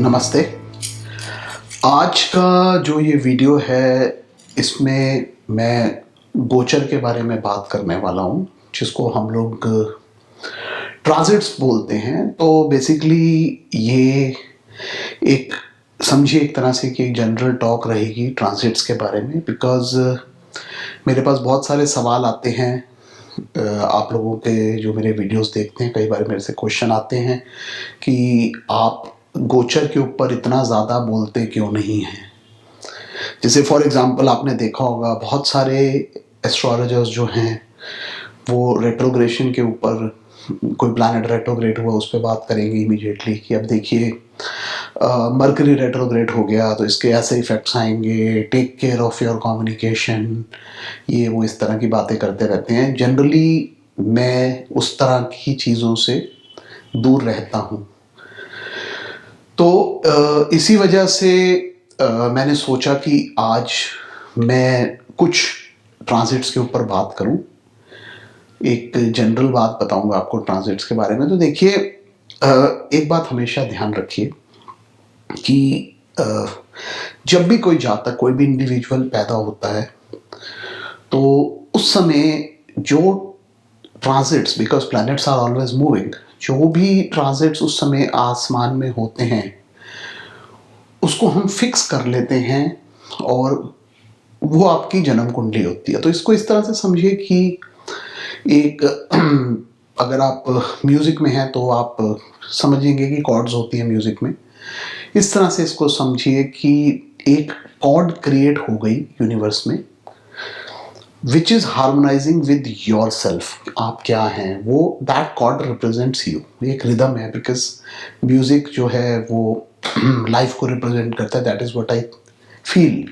नमस्ते। आज का जो ये वीडियो है इसमें मैं गोचर के बारे में बात करने वाला हूँ, जिसको हम लोग ट्रांजिट्स बोलते हैं। तो बेसिकली ये एक समझिए एक तरह से कि जनरल टॉक रहेगी ट्रांजिट्स के बारे में, बिकॉज मेरे पास बहुत सारे सवाल आते हैं। आप लोगों के जो मेरे वीडियोस देखते हैं, कई बार मेरे से क्वेश्चन आते हैं कि आप गोचर के ऊपर इतना ज़्यादा बोलते क्यों नहीं हैं। जैसे फॉर एग्जांपल आपने देखा होगा बहुत सारे एस्ट्रोलॉजर्स जो हैं वो रेट्रोग्रेशन के ऊपर, कोई प्लैनेट रेट्रोग्रेड हुआ उस पर बात करेंगे इमीडिएटली कि अब देखिए मरकरी रेट्रोग्रेड हो गया तो इसके ऐसे इफ़ेक्ट्स आएंगे, take care of your communication, ये वो इस तरह की बातें करते रहते हैं। जनरली मैं उस तरह की चीज़ों से दूर रहता हूँ। तो इसी वजह से मैंने सोचा कि आज मैं कुछ ट्रांजिट्स के ऊपर बात करूं, एक जनरल बात बताऊंगा आपको ट्रांजिट्स के बारे में। तो देखिए एक बात हमेशा ध्यान रखिए कि जब भी कोई जातक, कोई भी इंडिविजुअल पैदा होता है तो उस समय जो transits, because planets are always moving, जो भी ट्रांजिट्स उस समय आसमान में होते हैं उसको हम फिक्स कर लेते हैं और वो आपकी जन्म कुंडली होती है। तो इसको इस तरह से समझिए कि एक अगर आप म्यूज़िक में हैं तो आप समझेंगे कि कॉर्ड्स होती हैं म्यूज़िक में। इस तरह से इसको समझिए कि एक कॉर्ड क्रिएट हो गई यूनिवर्स में which is harmonising with your self. आप क्या हैं, वो दैट कॉर्ड रिप्रेजेंट्स यू। एक रिदम है, बिकॉज म्यूज़िक जो है वो लाइफ को रिप्रेजेंट करता है। That is what I feel.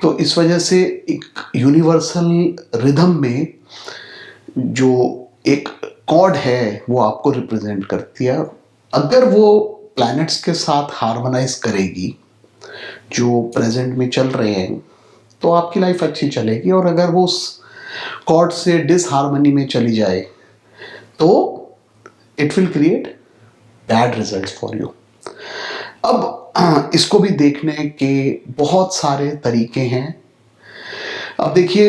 तो इस वजह से एक यूनिवर्सल रिदम में जो एक कॉर्ड है वो आपको रिप्रेजेंट करती है। अगर वो प्लैनेट्स के साथ हार्मोनाइज करेगी जो प्रेजेंट में चल रहे हैं तो आपकी लाइफ अच्छी चलेगी, और अगर वो उस कॉर्ड से डिसहार्मनी में चली जाए तो it will create bad results for you. अब इसको भी देखने के बहुत सारे तरीके हैं। अब देखिए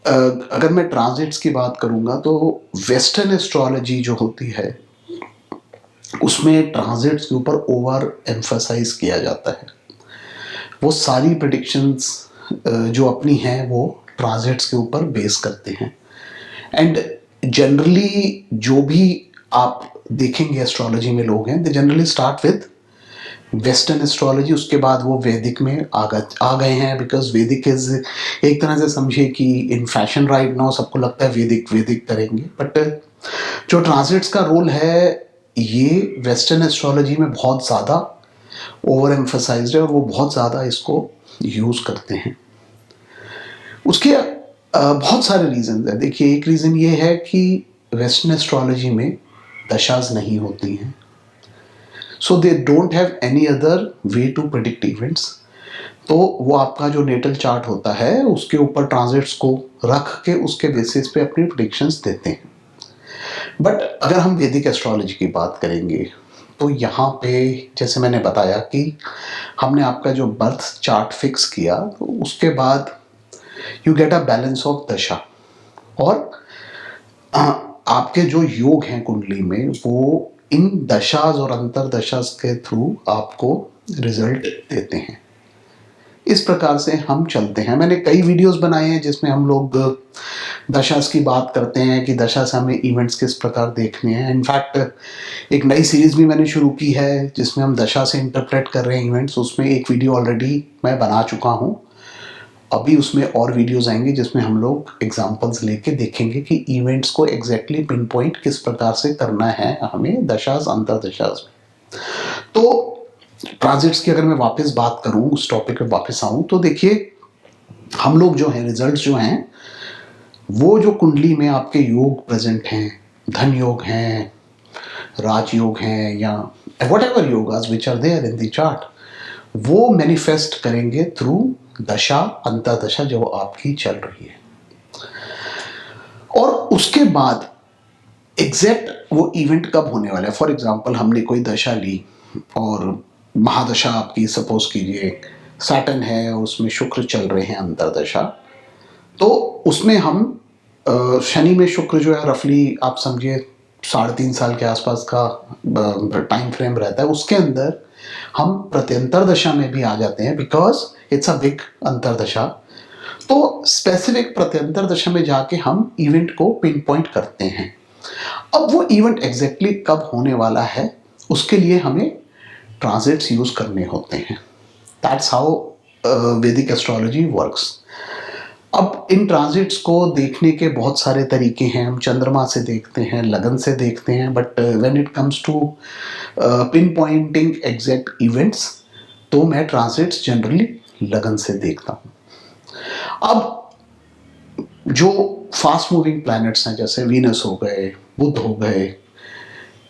अगर मैं ट्रांजिट्स की बात करूंगा तो वेस्टर्न एस्ट्रोलॉजी जो होती है उसमें ट्रांजिट्स के ऊपर ओवर एम्फसाइज किया जाता है। वो सारी प्रेडिक्शंस जो अपनी हैं वो ट्रांजिट्स के ऊपर बेस करते हैं। एंड जनरली जो भी आप देखेंगे एस्ट्रोलॉजी में लोग हैं, they generally start with western astrology, उसके बाद वो वैदिक में आ गए हैं। बिकॉज वैदिक इज एक तरह से समझिए कि इन फैशन राइट नाउ सबको लगता है वैदिक वैदिक करेंगे, बट जो ट्रांजिट्स का रोल है ये वेस्टर्न एस्ट्रोलॉजी में बहुत ज़्यादा ओवर एम्फसाइज्ड है और वो बहुत ज़्यादा इसको यूज़ करते हैं। उसके बहुत सारे रीज़न है। देखिए एक रीज़न ये है कि वेस्टर्न एस्ट्रोलॉजी में दशाज नहीं होती हैं, so they don't have any other way to predict events. तो वो आपका जो नेटल चार्ट होता है उसके ऊपर ट्रांजिट्स को रख के उसके बेसिस पे अपनी प्रेडिक्शंस देते हैं। बट अगर हम वैदिक एस्ट्रोलॉजी की बात करेंगे तो यहाँ पे जैसे मैंने बताया कि हमने आपका जो बर्थ चार्ट फिक्स किया तो उसके बाद you get a balance of दशा, और आपके जो योग हैं कुंडली में वो इन दशाज और अंतर दशाज के थ्रू आपको रिजल्ट देते हैं। इस प्रकार से हम चलते हैं। मैंने कई वीडियोस बनाए हैं जिसमें हम लोग दशास की बात करते हैं कि दशा से हमें इवेंट्स किस प्रकार देखने हैं। इनफैक्ट एक नई सीरीज भी मैंने शुरू की है जिसमें हम दशा से इंटरप्रेट कर रहे हैं इवेंट्स। उसमें एक वीडियो ऑलरेडी मैं बना चुका हूँ, अभी उसमें और वीडियोस आएंगे जिसमें हम लोग एग्जांपल्स लेके देखेंगे कि इवेंट्स को एग्जैक्टली पिन पॉइंट किस प्रकार से करना है हमें दशास अंतर दशास में। तो ट्रांजिट्स की अगर मैं वापस बात करूं, उस टॉपिक पे वापस आऊं, तो देखिए हम लोग जो हैं रिजल्ट्स जो हैं वो जो कुंडली में आपके योग प्रेजेंट हैं, धन योग हैं, राजयोग हैं, या whatever yogas which are there in the chart, वो मैनिफेस्ट करेंगे थ्रू दशा अंतरदशा जो आपकी चल रही है। और उसके बाद एग्जैक्ट वो इवेंट कब होने वाला है। फॉर एग्जाम्पल हमने कोई दशा ली और महादशा आपकी सपोज कीजिए सैटर्न है, उसमें शुक्र चल रहे हैं अंतरदशा, तो उसमें हम शनि में शुक्र जो है रफली आप समझिए 3.5 साल के आसपास का टाइम फ्रेम रहता है, उसके अंदर हम प्रत्यंतर दशा में भी आ जाते हैं बिकॉज इट्स अ बिग अंतरदशा। तो स्पेसिफिक प्रत्यंतर दशा में जाके हम इवेंट को पिन पॉइंट करते हैं। अब वो इवेंट एग्जैक्टली कब होने वाला है उसके लिए हमें ट्रांजिट्स यूज करने होते हैं। दैट्स हाउ वैदिक एस्ट्रोलॉजी वर्क्स। अब इन ट्रांजिट्स को देखने के बहुत सारे तरीके हैं। हम चंद्रमा से देखते हैं, लगन से देखते हैं, but when it comes to pin pointing exact events तो मैं ट्रांजिट्स जनरली लगन से देखता हूँ। अब जो फास्ट मूविंग प्लैनेट्स हैं जैसे वीनस हो गए, बुध हो गए,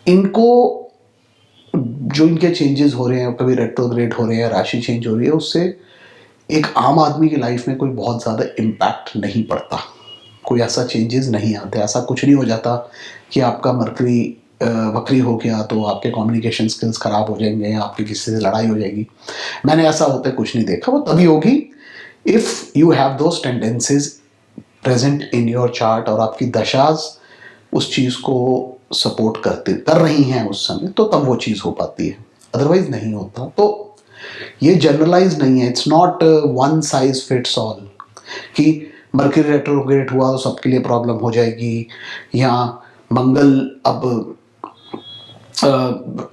इनको जो इनके चेंजेस हो रहे हैं, कभी रेट्रोग्रेड हो रहे हैं, राशि चेंज हो रही है, उससे एक आम आदमी की लाइफ में कोई बहुत ज़्यादा इम्पैक्ट नहीं पड़ता, कोई ऐसा चेंजेस नहीं आते, ऐसा कुछ नहीं हो जाता कि आपका मरकरी वक्री हो गया तो आपके कम्युनिकेशन स्किल्स खराब हो जाएंगे, आपकी किसी से लड़ाई हो जाएगी। मैंने ऐसा होते कुछ नहीं देखा। वो तभी होगी if you have those tendencies present in your chart और आपकी दशाज उस चीज़ को सपोर्ट कर रही हैं उस समय, तो तब वो चीज़ हो पाती है, अदरवाइज नहीं होता। तो ये जनरलाइज नहीं है, it's not one size fits all कि मर्क्यूरी रेट्रोग्रेड हुआ तो सबके लिए प्रॉब्लम हो जाएगी, या मंगल अब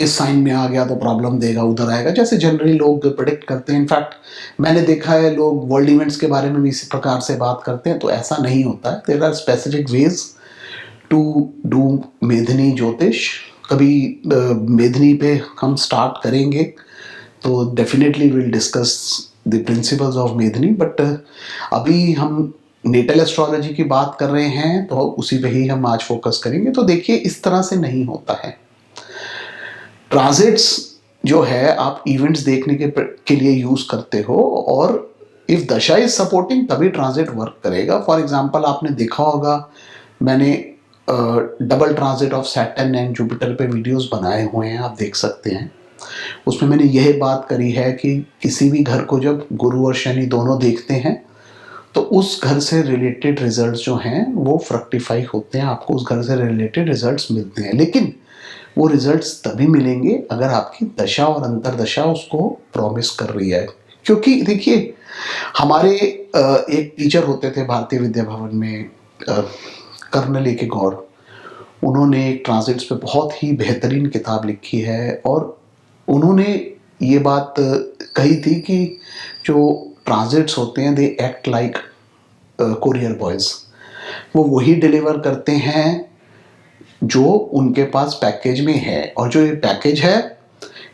इस साइन में आ गया तो प्रॉब्लम देगा, उधर आएगा, जैसे जनरली लोग प्रिडिक्ट करते हैं। इनफैक्ट मैंने देखा है लोग वर्ल्ड इवेंट्स के बारे में भी इसी प्रकार से बात करते हैं, तो ऐसा नहीं होता है। There are specific ways to do Medini Jyotish. कभी मेधनी पे हम स्टार्ट करेंगे तो definitely will discuss the principles of Medini, but अभी हम नेटल एस्ट्रोलॉजी की बात कर रहे हैं तो उसी पे ही हम आज फोकस करेंगे। तो देखिए इस तरह से नहीं होता है। ट्रांजिट्स जो है आप इवेंट्स देखने के लिए यूज करते हो, और इफ दशा इज सपोर्टिंग तभी ट्रांजिट वर्क करेगा। फॉर एग्जांपल आपने देखा होगा मैंने double transit of Saturn and Jupiter पे वीडियोस बनाए हुए हैं, आप देख सकते हैं। उसमें मैंने यह बात करी है कि किसी भी घर को जब गुरु और शनि दोनों देखते हैं तो उस घर से रिलेटेड रिजल्ट्स जो हैं वो फ्रक्टिफाई होते हैं, आपको उस घर से रिलेटेड रिजल्ट्स मिलते हैं। लेकिन वो रिजल्ट्स तभी मिलेंगे अगर आपकी दशा और अंतरदशा उसको प्रॉमिस कर रही है। क्योंकि देखिए हमारे एक टीचर होते थे भारतीय विद्या भवन में, कर्नल ए के गौर, उन्होंने एक ट्रांजिट्स पे बहुत ही बेहतरीन किताब लिखी है, और उन्होंने ये बात कही थी कि जो ट्रांजिट्स होते हैं they act like courier boys. वो वही डिलीवर करते हैं जो उनके पास पैकेज में है, और जो ये पैकेज है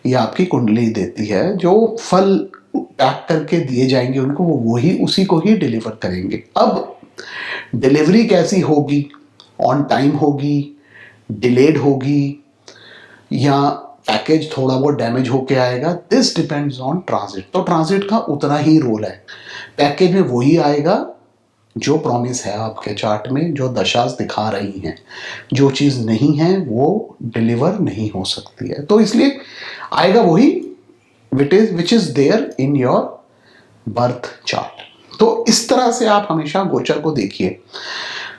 ये आपकी कुंडली देती है। जो फल पैक करके दिए जाएंगे उनको वो वही उसी को ही डिलीवर करेंगे। अब डिलीवरी कैसी होगी, ऑन टाइम होगी, डिलेड होगी, या पैकेज थोड़ा बहुत डैमेज होके आएगा, दिस डिपेंड्स ऑन ट्रांजिट। तो ट्रांजिट का उतना ही रोल है, पैकेज में वही आएगा जो प्रॉमिस है आपके चार्ट में, जो दशास दिखा रही हैं। जो चीज़ नहीं है वो डिलीवर नहीं हो सकती है, तो इसलिए आएगा वही which is there in your birth chart. तो इस तरह से आप हमेशा गोचर को देखिए।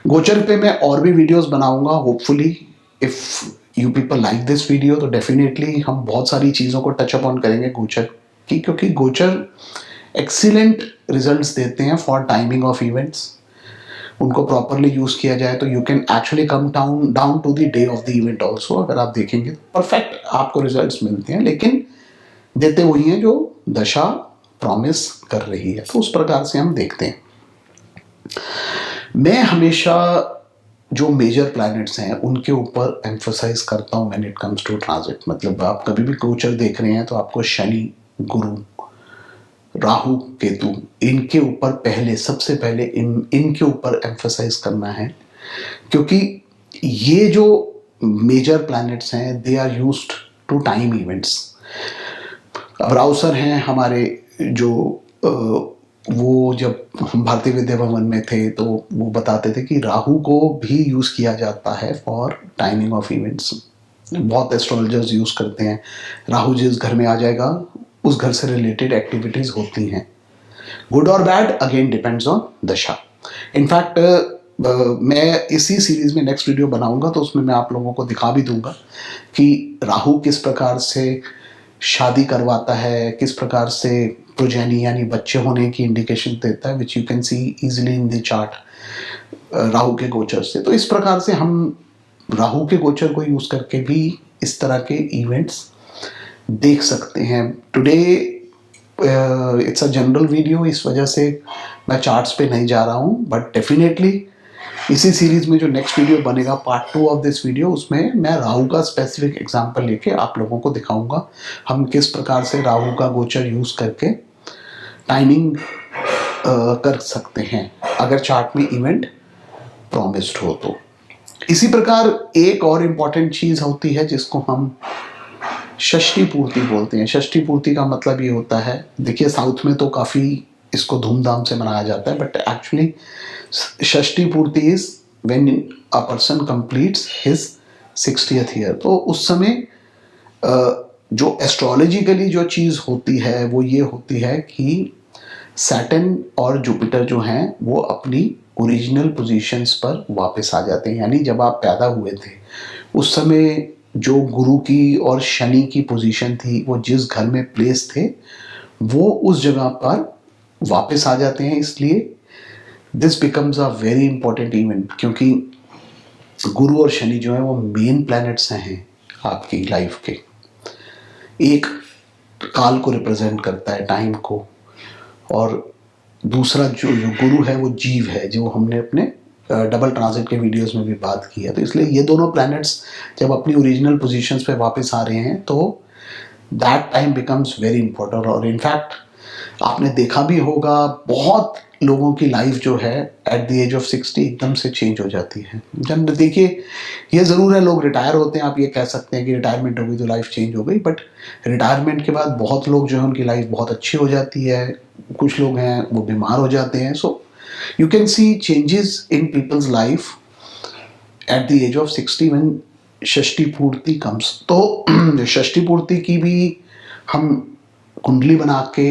गोचर पे मैं और भी वीडियोस बनाऊंगा, hopefully if you people like this video तो डेफिनेटली हम बहुत सारी चीज़ों को टच अपॉन करेंगे गोचर की, क्योंकि गोचर एक्सीलेंट रिजल्ट्स देते हैं फॉर टाइमिंग ऑफ इवेंट्स। उनको प्रॉपरली यूज़ किया जाए तो you can actually come down to the day of the event also. अगर आप देखेंगे परफेक्ट आपको रिजल्ट्स मिलते हैं, लेकिन देते वही हैं जो दशा प्रॉमिस कर रही है। तो उस प्रकार से हम देखते हैं। मैं हमेशा जो मेजर प्लैनेट्स हैं उनके ऊपर एम्फोसाइज करता हूँ when it comes to transit. मतलब आप कभी भी गोचर देख रहे हैं तो आपको शनि, गुरु, राहु, केतु, इनके ऊपर पहले सबसे पहले इनके ऊपर एम्फसाइज करना है, क्योंकि ये जो मेजर प्लैनेट्स हैं they are used to time events. अब राउसर हैं हमारे जो वो जब हम भारतीय विद्या भवन में थे तो वो बताते थे कि राहु को भी यूज़ किया जाता है फॉर टाइमिंग ऑफ इवेंट्स। बहुत एस्ट्रोलॉजर्स यूज़ करते हैं। राहु जिस घर में आ जाएगा उस घर से रिलेटेड एक्टिविटीज़ होती हैं। गुड और बैड अगेन डिपेंड्स ऑन दशा। इनफैक्ट मैं इसी सीरीज में नेक्स्ट वीडियो बनाऊंगा तो उसमें मैं आप लोगों को दिखा भी दूंगा कि राहु किस प्रकार से शादी करवाता है, किस प्रकार से प्रोजेनी यानी बच्चे होने की इंडिकेशन देता है, which you can see easily in the chart Rahu के गोचर से। तो इस प्रकार से हम राहु के गोचर को यूज करके भी इस तरह के इवेंट्स देख सकते हैं। Today it's a general video, इस वजह से मैं चार्ट्स पे नहीं जा रहा हूँ, बट डेफिनेटली इसी सीरीज में जो नेक्स्ट वीडियो बनेगा पार्ट 2 ऑफ दिस वीडियो, उसमें मैं राहु का स्पेसिफिक एग्जांपल लेके आप लोगों को दिखाऊंगा हम किस प्रकार से राहु का गोचर यूज करके टाइमिंग कर सकते हैं अगर चार्ट में इवेंट प्रॉमिस्ड हो तो। इसी प्रकार एक और इम्पॉर्टेंट चीज होती है जिसको हम षष्ठी पूर्ति बोलते हैं। षष्ठी पूर्ति का मतलब ये होता है, देखिए साउथ में तो काफ़ी इसको धूमधाम से मनाया जाता है, बट एक्चुअली षष्ठी पूर्ति is when a person completes his 60th year. तो उस समय जो एस्ट्रोलॉजिकली जो चीज़ होती है वो ये होती है कि सैटर्न और जुपिटर जो हैं वो अपनी ओरिजिनल पोजीशंस पर वापस आ जाते हैं। यानी जब आप पैदा हुए थे उस समय जो गुरु की और शनि की पोजीशन थी, वो जिस घर में प्लेस थे वो उस जगह पर वापस आ जाते हैं। इसलिए this becomes a very important event, क्योंकि गुरु और शनि जो है वो मेन प्लैनेट्स हैं आपकी लाइफ के। एक काल को रिप्रेजेंट करता है, टाइम को, और दूसरा जो गुरु है वो जीव है, जो हमने अपने डबल ट्रांजिट के वीडियोस में भी बात की है। तो इसलिए ये दोनों प्लैनेट्स जब अपनी ओरिजिनल पोजीशंस पे वापस आ रहे हैं तो that time becomes very important. और इनफैक्ट आपने देखा भी होगा बहुत लोगों की लाइफ जो है एट द एज ऑफ 60 एकदम से चेंज हो जाती है। जब देखिए ये ज़रूर है, लोग रिटायर होते हैं, आप ये कह सकते हैं कि रिटायरमेंट हो गई तो लाइफ चेंज हो गई, बट रिटायरमेंट के बाद बहुत लोग जो है उनकी लाइफ बहुत अच्छी हो जाती है। कुछ लोग हैं वो बीमार हो जाते हैं। सो you can see changes in people's life at the age of 60 when षष्ठी पूर्ति comes। तो षष्ठी पूर्ति की भी हम कुंडली बना के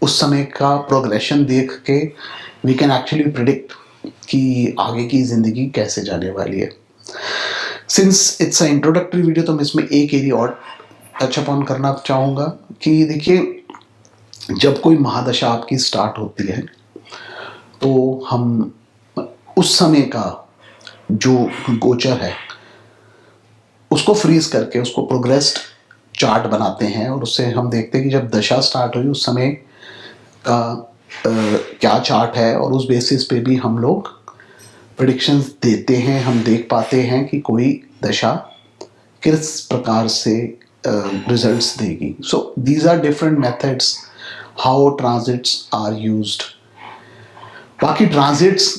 उस समय का प्रोग्रेशन देख के we can actually predict कि आगे की जिंदगी कैसे जाने वाली है। Since it's an introductory video तो मैं इसमें एक एरिया और टच अपॉन करना चाहूँगा कि देखिए जब कोई महादशा आपकी स्टार्ट होती है तो हम उस समय का जो गोचर है उसको फ्रीज करके उसको प्रोग्रेस्ड चार्ट बनाते हैं, और उससे हम देखते हैं कि जब दशा स्टार्ट हुई उस समय का क्या चार्ट है, और उस बेसिस पे भी हम लोग प्रेडिक्शंस देते हैं। हम देख पाते हैं कि कोई दशा किस प्रकार से रिजल्ट्स देगी। So these are different methods how transits are used. बाकी ट्रांजिट्स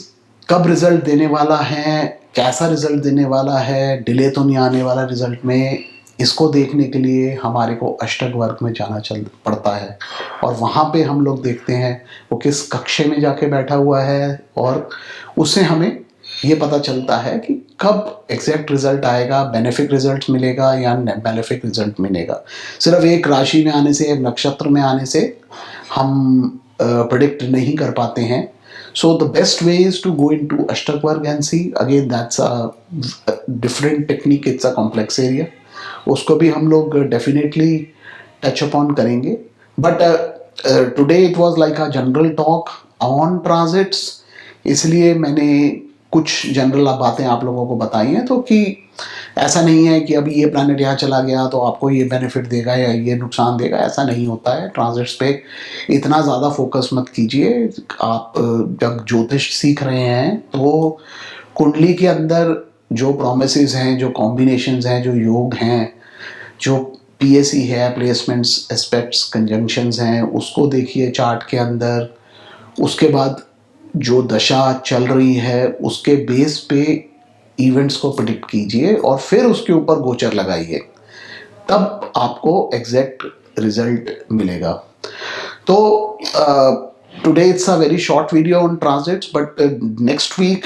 कब रिजल्ट देने वाला है, कैसा रिजल्ट देने वाला है, डिले तो नहीं आने वाला रिजल्ट में, इसको देखने के लिए हमारे को अष्टक वर्ग में जाना पड़ता है, और वहाँ पे हम लोग देखते हैं वो किस कक्षे में जाके बैठा हुआ है, और उससे हमें ये पता चलता है कि कब एग्जैक्ट रिजल्ट आएगा, बेनिफिक रिजल्ट मिलेगा या बेनिफिक रिजल्ट मिलेगा। सिर्फ एक राशि में आने से, एक नक्षत्र में आने से हम प्रेडिक्ट नहीं कर पाते हैं। So the best way is to go into Ashtak Varg and see. Again, that's a different technique. It's a complex area. उसको भी हम लोग definitely touch upon करेंगे. But today it was like a general talk on transits. इसलिए मैंने कुछ general बातें आप लोगों को बताई हैं, तो कि ऐसा नहीं है कि अभी ये प्लैनेट यहाँ चला गया तो आपको ये बेनिफिट देगा या ये नुकसान देगा, ऐसा नहीं होता है। ट्रांजिट्स पे इतना ज़्यादा फोकस मत कीजिए। आप जब ज्योतिष सीख रहे हैं तो कुंडली के अंदर जो प्रोमिसेस हैं, जो कॉम्बिनेशंस हैं, जो योग हैं, जो पीएसी है, प्लेसमेंट्स, एस्पेक्ट्स, कंजंक्शंस हैं, उसको देखिए चार्ट के अंदर। उसके बाद जो दशा चल रही है उसके बेस पे इवेंट्स को प्रेडिक्ट कीजिए और फिर उसके ऊपर गोचर लगाइए, तब आपको एग्जैक्ट रिजल्ट मिलेगा। तो today it's a very short video on transits, but next week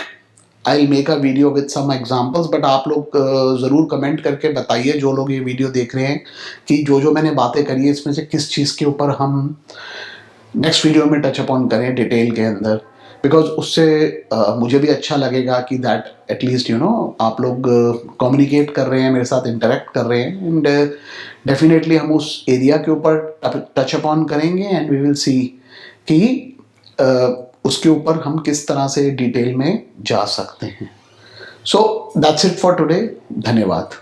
I make a video with some examples, but आप लोग ज़रूर कमेंट करके बताइए, जो लोग ये वीडियो देख रहे हैं, कि जो जो मैंने बातें करी है इसमें से किस चीज़ के ऊपर हम नेक्स्ट वीडियो में टच अपॉन करें डिटेल के अंदर, बिकॉज उससे मुझे भी अच्छा लगेगा कि दैट एटलीस्ट आप लोग कम्युनिकेट कर रहे हैं मेरे साथ, इंटरेक्ट कर रहे हैं, एंड डेफिनेटली हम उस एरिया के ऊपर टच अपॉन करेंगे एंड वी विल सी कि उसके ऊपर हम किस तरह से डिटेल में जा सकते हैं. So that's it for today. धन्यवाद.